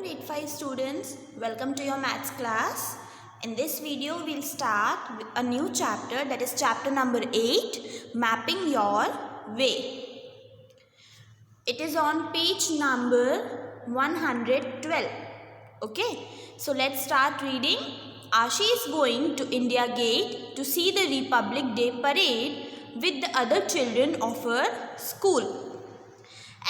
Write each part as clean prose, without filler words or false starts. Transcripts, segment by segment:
grade 5 students, welcome to your maths class. In this video we'll start with a new chapter, that is chapter number 8, mapping your way. It is on page number 112. Okay, so let's start reading. Ashi is going to India Gate to see the Republic Day parade with the other children of her school.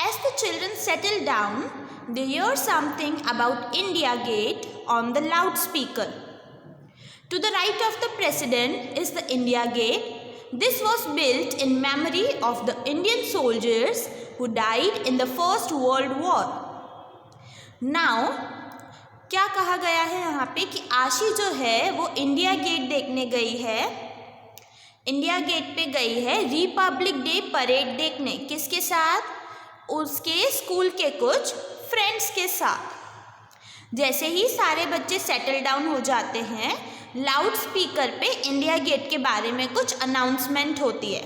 As the children settle down, they hear something about India Gate on the loudspeaker. To the right of the president is the India Gate. This was built in memory of the Indian soldiers who died in the First World War. Now, क्या कहा गया है यहाँ पे कि आशी जो है वो इंडिया गेट देखने गई है, इंडिया गेट पे गई है रिपब्लिक डे परेड देखने। किसके साथ? उसके स्कूल के कुछ फ्रेंड्स के साथ। जैसे ही सारे बच्चे सेटल डाउन हो जाते हैं, लाउड स्पीकर पे इंडिया गेट के बारे में कुछ अनाउंसमेंट होती है।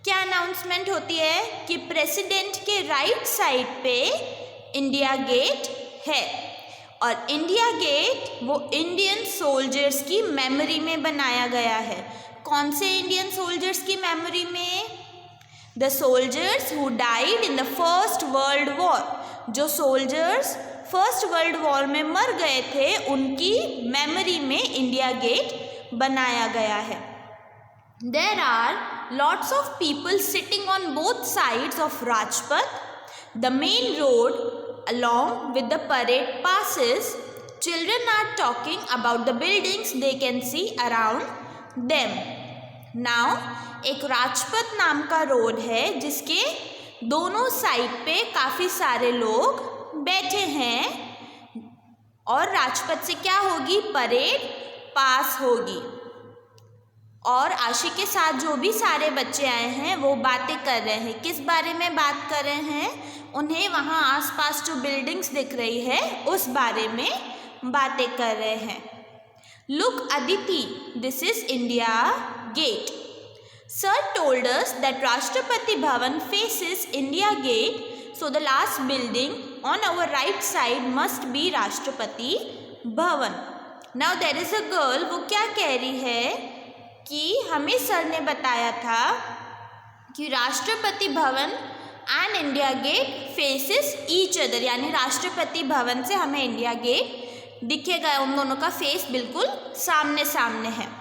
क्या अनाउंसमेंट होती है? कि प्रेसिडेंट के राइट साइड पे इंडिया गेट है और इंडिया गेट वो इंडियन सोल्जर्स की मेमोरी में बनाया गया है। कौन से इंडियन सोल्जर्स की मेमोरी में? The soldiers who died in the first world war. जो सोल्जर्स फर्स्ट वर्ल्ड वॉर में मर गए थे उनकी मेमोरी में इंडिया गेट बनाया गया है। There are lots of people sitting on both sides of Rajpath. The main road along with the parade passes. Children are talking about the buildings they can see around them. Now, एक राजपथ नाम का road है जिसके दोनों side पे काफ़ी सारे लोग बैठे हैं और राजपथ से क्या होगी? परेड पास होगी। और आशी के साथ जो भी सारे बच्चे आए हैं वो बातें कर रहे हैं। किस बारे में बात कर रहे हैं? उन्हें वहाँ आसपास जो बिल्डिंग्स दिख रही है उस बारे में बातें कर रहे हैं। Look Aditi, this is India Gate. Sir told us that Rashtrapati Bhavan faces India Gate, so the last building on our right side must be Rashtrapati Bhavan. Now there is a girl, वो क्या कह रही है कि हमें sir ने बताया था कि Rashtrapati Bhavan and India Gate faces each other, यानी राष्ट्रपति भवन से हमें इंडिया गेट दिखेगा, उन दोनों का फेस बिल्कुल सामने सामने है।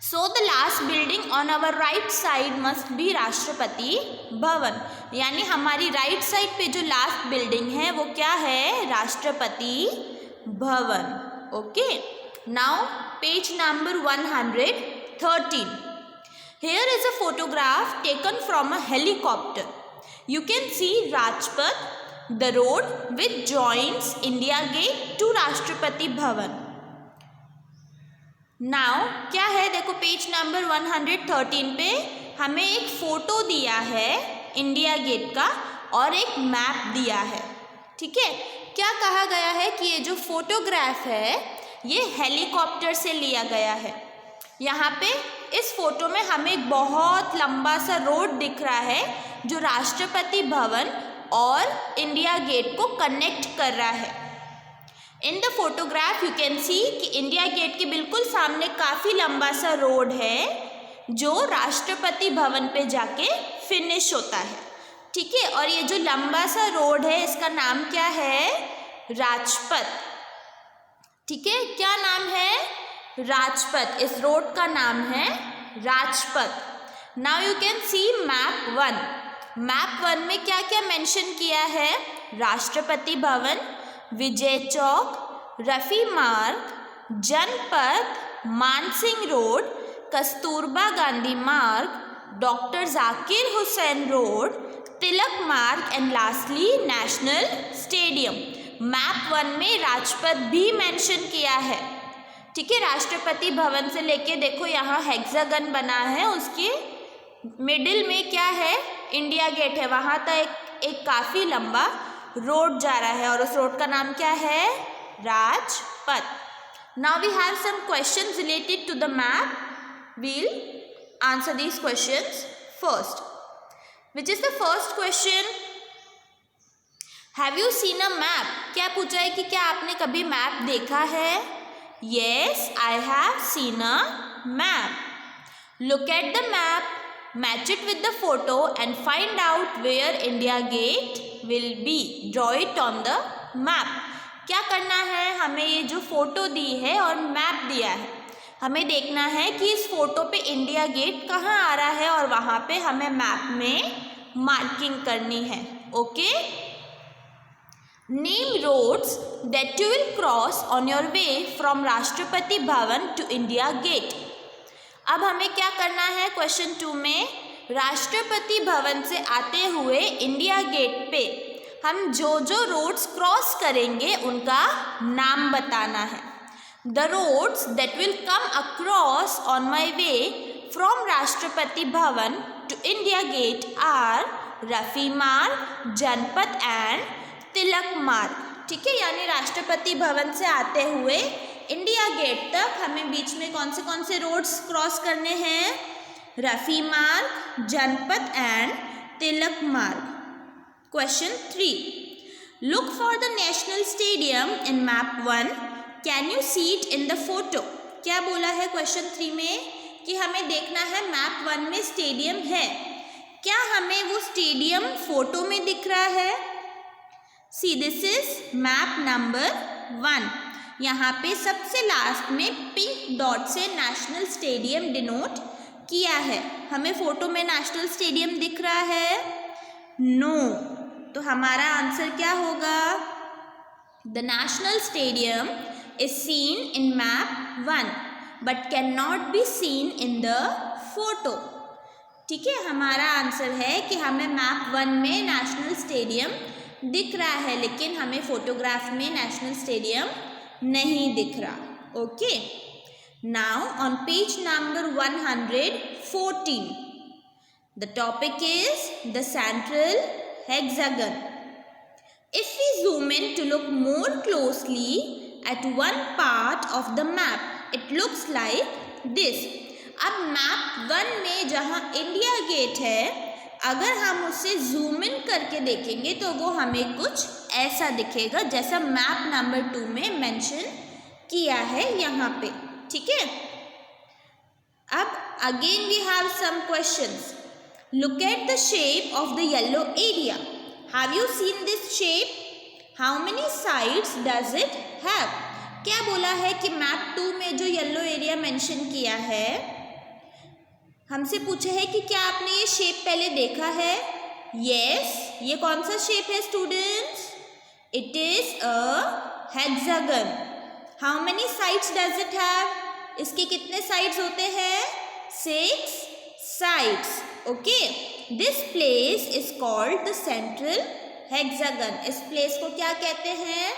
So the last building on our right side must be Rashtrapati Bhavan, यानी हमारी राइट साइड पे जो लास्ट बिल्डिंग है वो क्या है? Rashtrapati Bhavan. Okay, now page number 113. Here is a photograph taken from a helicopter. You can see Rajpath, the road which joins India Gate to Rashtrapati Bhavan. Now क्या है? देखो पेज नंबर 113 पे हमें एक फ़ोटो दिया है इंडिया गेट का और एक मैप दिया है। ठीक है, क्या कहा गया है कि ये जो फोटोग्राफ है ये हेलीकॉप्टर से लिया गया है। यहाँ पे इस फोटो में हमें एक बहुत लंबा सा रोड दिख रहा है जो राष्ट्रपति भवन और इंडिया गेट को कनेक्ट कर रहा है। In the photograph you can see कि इंडिया गेट के बिल्कुल सामने काफ़ी लंबा सा रोड है जो राष्ट्रपति भवन पे जाके फिनिश होता है। ठीक है, और ये जो लंबा सा रोड है इसका नाम क्या है? राजपथ। ठीक है, क्या नाम है? राजपथ। इस रोड का नाम है Rajpath. Now you can see map 1। Map 1 में क्या क्या मेंशन किया है? राष्ट्रपति भवन, विजय चौक, रफ़ी मार्ग, जनपथ, मानसिंह रोड, कस्तूरबा गांधी मार्ग, डॉक्टर जाकिर हुसैन रोड, तिलक मार्ग and lastly national stadium. Map 1 में राजपथ भी मेंशन किया है। ठीक है, राष्ट्रपति भवन से लेके देखो यहाँ हेक्सागन बना है, उसके मिडिल में क्या है? इंडिया गेट है। वहाँ तक एक काफ़ी लंबा रोड जा रहा है और उस रोड का नाम क्या है? Rajpath. Now we have some questions related to the map. We'll answer these questions first. Which is the first question? Have you seen a map? क्या पूछा है कि क्या आपने कभी मैप देखा है? Yes, I have seen a map. Look at the map, match it with the photo and find out where India Gate will be. Draw it on the map. क्या करना है? हमें ये जो फोटो दी है और मैप दिया है, हमें देखना है कि इस फोटो पे इंडिया गेट कहाँ आ रहा है और वहाँ पे हमें मैप में मार्किंग करनी है. Okay. Name roads that you will cross on your way from Rashtrapati Bhavan to India Gate. अब हमें क्या करना है? क्वेश्चन 2 में राष्ट्रपति भवन से आते हुए इंडिया गेट पे हम जो जो रोड्स क्रॉस करेंगे उनका नाम बताना है. The roads that will come across on my way from Rashtrapati Bhavan to India Gate are Rafi Marg, Janpath and तिलक मार्ग. ठीक है, यानी राष्ट्रपति भवन से आते हुए इंडिया गेट तक हमें बीच में कौन से रोड्स क्रॉस करने हैं? रफी मार्ग, जनपथ एंड तिलक मार्ग. Question 3. Look for the national stadium in map 1. Can you see it in the photo? क्या बोला है क्वेश्चन 3 में कि हमें देखना है मैप 1 में स्टेडियम है. क्या हमें वो स्टेडियम फोटो में दिख रहा है? सी, दिस इज मैप नंबर 1. यहाँ पे सबसे लास्ट में पिंक डॉट से नेशनल स्टेडियम डिनोट किया है. हमें फोटो में नेशनल स्टेडियम दिख रहा है? नो. तो हमारा आंसर क्या होगा? The national stadium is seen in map 1 but can not be seen in the photo. ठीक है, हमारा आंसर है कि हमें मैप 1 में नेशनल स्टेडियम दिख रहा है लेकिन हमें फोटोग्राफ में नेशनल स्टेडियम नहीं दिख रहा. Okay. Now on page number 114 the topic is the central hexagon. If we zoom in to look more closely at one part of the map it looks like this. अब map 1 में जहाँ India gate है, अगर हम उसे zoom in करके देखेंगे तो वो हमें कुछ ऐसा दिखेगा जैसा मैप नंबर 2 में मेंशन किया है यहाँ पे. ठीक है. अब again we have some questions. Look at the shape of the yellow area. Have you seen this shape? How many sides does it have? क्या बोला है कि मैप 2 में जो येलो एरिया मेंशन किया है, हमसे पूछा है कि क्या आपने ये शेप पहले देखा है? यस. ये कौन सा शेप है students? It is a hexagon. How many sides does it have? इसके कितने साइड्स होते हैं? 6 sides. Okay. This place is called the central hexagon. इस प्लेस को क्या कहते हैं?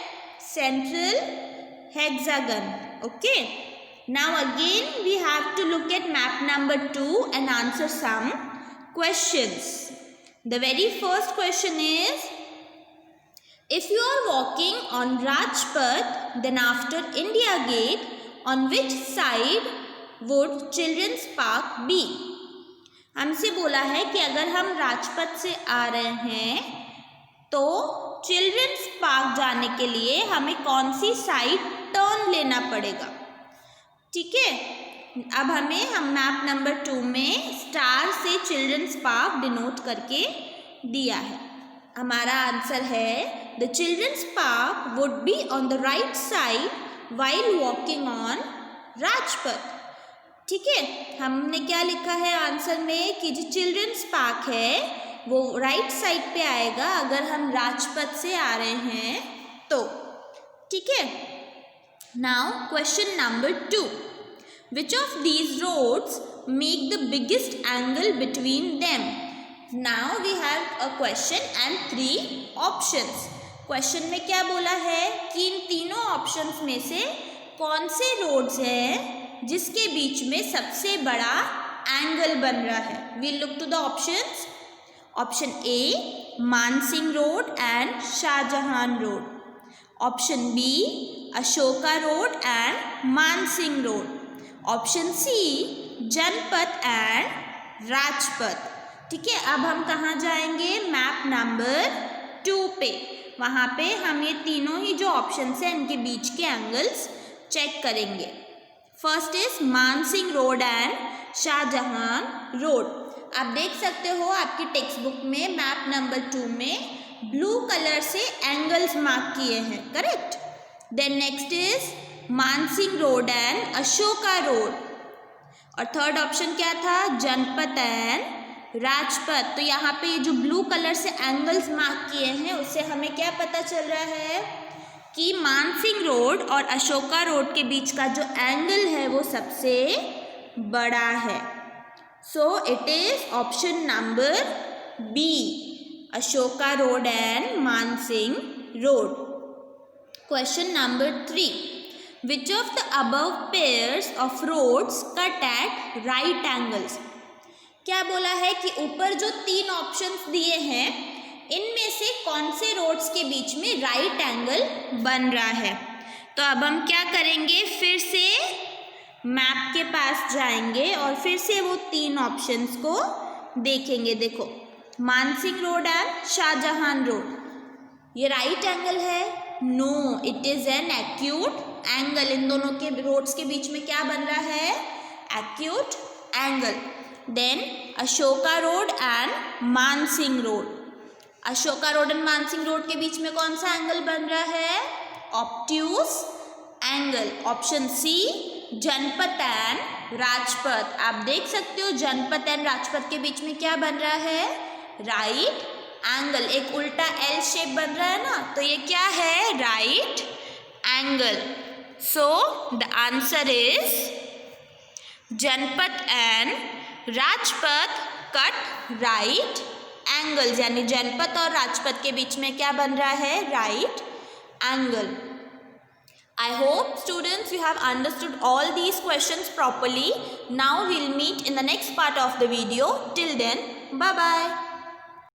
Central hexagon. Okay. Now again we have to look at map number 2 and answer some questions. The very first question is, if you are walking on Rajpath, then after India Gate, on which side would Children's Park be? हमसे बोला है कि अगर हम राजपथ से आ रहे हैं तो चिल्ड्रंस पार्क जाने के लिए हमें कौन सी साइड टर्न लेना पड़ेगा. ठीक है. अब हम मैप नंबर 2 में स्टार से चिल्ड्रंस पार्क डिनोट करके दिया है. हमारा आंसर है the children's park would be on the right side while walking on Rajpath. ठीक है. हमने क्या लिखा है आंसर में कि जो चिल्ड्रंस पार्क है वो राइट साइड पे आएगा अगर हम राजपथ से आ रहे हैं तो. ठीक है. Now question number 2. Which of these roads make the biggest angle between them? Now we have a question and 3 options. Question में क्या बोला है कि इन तीनों options में से कौन से roads हैं जिसके बीच में सबसे बड़ा angle बन रहा है. We'll look to the options. Option A, Mansingh Road and Shahjahan Road. Option B, Ashoka Road and Mansingh Road. Option C, Janpath and Rajpath. ठीक है. अब हम कहाँ जाएंगे? मैप नंबर 2 पे. वहाँ पे हम ये तीनों ही जो ऑप्शंस हैं इनके बीच के एंगल्स चेक करेंगे। First is Mansingh road and Shahjahan road. आप देख सकते हो आपकी टेक्स्ट बुक में मैप नंबर 2 में ब्लू कलर से एंगल्स मार्क किए हैं, correct. Then next is Mansingh road and Ashoka road. और थर्ड ऑप्शन क्या था, जनपथ एंड राजपथ। तो यहाँ पे ये जो ब्लू कलर से एंगल्स मार्क किए हैं उससे हमें क्या पता चल रहा है कि मानसिंह रोड और अशोका रोड के बीच का जो एंगल है वो सबसे बड़ा है। So it is option number B, Ashoka road and Mansingh road. Question number 3, which of the above pairs of roads cut at right angles. क्या बोला है कि ऊपर जो 3 ऑप्शंस दिए हैं इनमें से कौन से रोड्स के बीच में राइट एंगल बन रहा है। तो अब हम क्या करेंगे, फिर से मैप के पास जाएंगे और फिर से वो 3 ऑप्शंस को देखेंगे। देखो, Mansingh road and Shahjahan road, ये राइट एंगल है? No, it is an acute angle. इन दोनों के रोड्स के बीच में क्या बन रहा है, acute angle. Then Ashoka road and Mansingh road, Ashoka road and Mansingh road के बीच में कौन सा एंगल बन रहा है, obtuse angle. Option C, Janpath and Rajpath. आप देख सकते हो जनपथ एंड राजपथ के बीच में क्या बन रहा है, राइट एंगल। एक उल्टा एल शेप बन रहा है ना, तो ये क्या है, right angle. So the answer is Janpath and Rajpath cut right angles, यानी जनपथ और राजपथ के बीच में क्या बन रहा है, right angle. I hope students you have understood all these questions properly. Now we'll meet in the next part of the video. Till then, bye bye.